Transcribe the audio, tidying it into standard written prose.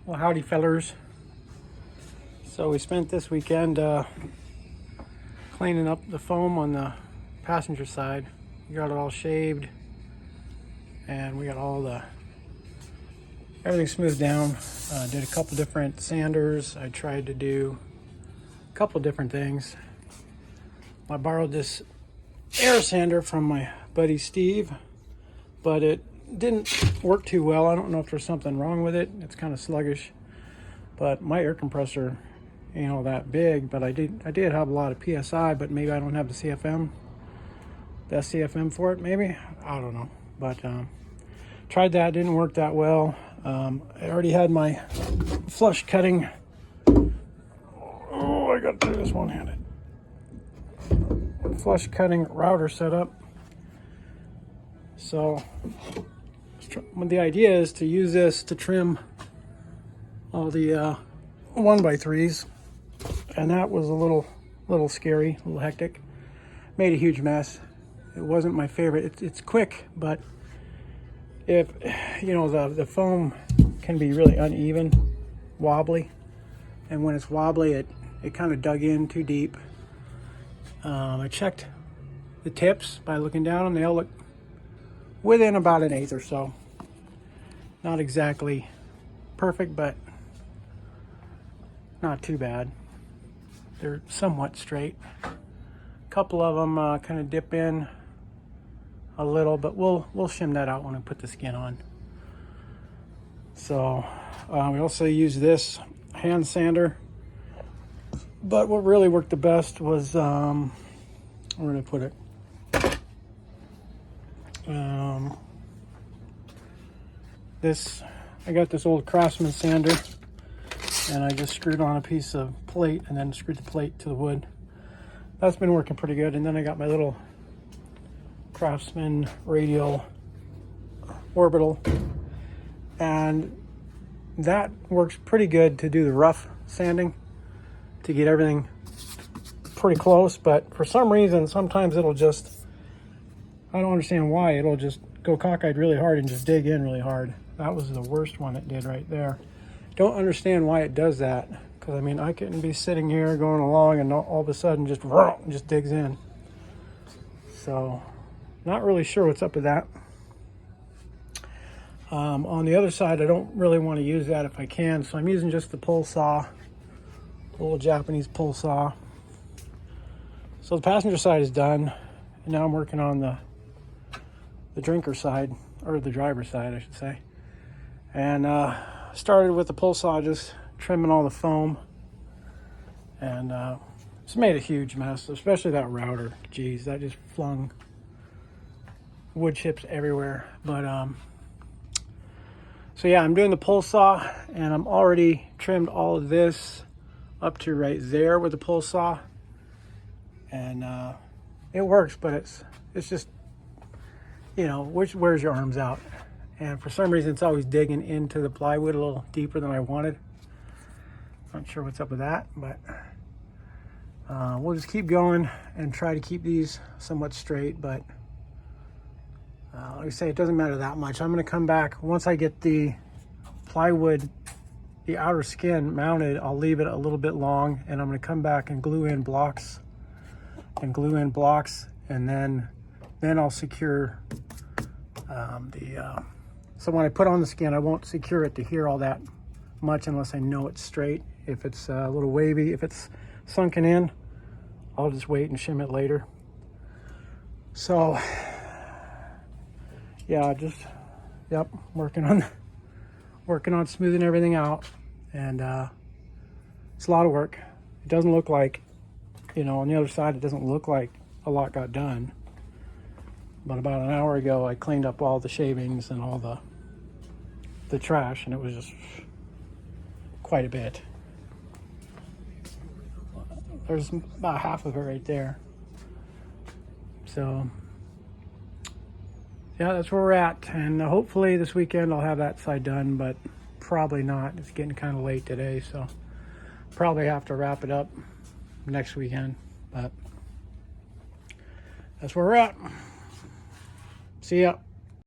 Well, howdy fellers. So we spent this weekend cleaning up the foam on the passenger side. We got it all shaved and we got everything smoothed down. Did a couple different sanders. I tried to do a couple different things. I borrowed this air sander from my buddy Steve, but it didn't work too well. I don't know if there's something wrong with it. It's kind of sluggish, but my air compressor ain't all that big, but I did have a lot of PSI, but maybe I don't have the CFM for it, maybe. I don't know, but tried that, didn't work that well. I already had my flush cutting. Oh, I gotta do this one-handed. Flush cutting router set up. So the idea is to use this to trim all the 1x3s, and that was a little scary, a little hectic. Made a huge mess. It wasn't my favorite. It's quick, but if you know, the foam can be really uneven, wobbly, and when it's wobbly, it kind of dug in too deep. I checked the tips by looking down, and they all look within about 1/8 or so. Not exactly perfect, but not too bad. They're somewhat straight. A couple of them kind of dip in a little, but we'll shim that out when I put the skin on. So we also use this hand sander, but what really worked the best was where did I put it? I got this old Craftsman sander, and I just screwed on a piece of plate and then screwed the plate to the wood. That's been working pretty good. And then I got my little Craftsman radial orbital, and that works pretty good to do the rough sanding, to get everything pretty close. But for some reason, sometimes it'll just, I don't understand why, it'll just go cockeyed really hard and just dig in really hard. That was the worst one it did right there. Don't understand why it does that, because I mean, I couldn't be sitting here going along and all of a sudden just digs in. So not really sure what's up with that. On the other side, I don't really want to use that if I can, so I'm using just the pull saw, the little Japanese pull saw. So the passenger side is done, and now I'm working on the drinker side, or the driver's side, I should say. And started with the pull saw, just trimming all the foam, and it's made a huge mess, especially that router. Geez, that just flung wood chips everywhere. But so yeah, I'm doing the pull saw, and I'm already trimmed all of this up to right there with the pull saw, and it works, but it's just, you know, which wears your arms out. And for some reason, it's always digging into the plywood a little deeper than I wanted. Not sure what's up with that, but we'll just keep going and try to keep these somewhat straight. But like I say, it doesn't matter that much. I'm going to come back once I get the plywood, the outer skin mounted. I'll leave it a little bit long, and I'm going to come back and glue in blocks, and then I'll secure so when I put on the skin, I won't secure it to here all that much unless I know it's straight. If it's a little wavy, if it's sunken in, I'll just wait and shim it later. So yeah, working on smoothing everything out, and it's a lot of work. It doesn't look like, you know, on the other side, it doesn't look like a lot got done. But about an hour ago, I cleaned up all the shavings and all the trash, and it was just quite a bit. There's about half of it right there. So yeah, that's where we're at. And hopefully this weekend I'll have that side done, but probably not. It's getting kind of late today, so probably have to wrap it up next weekend. But that's where we're at. See ya.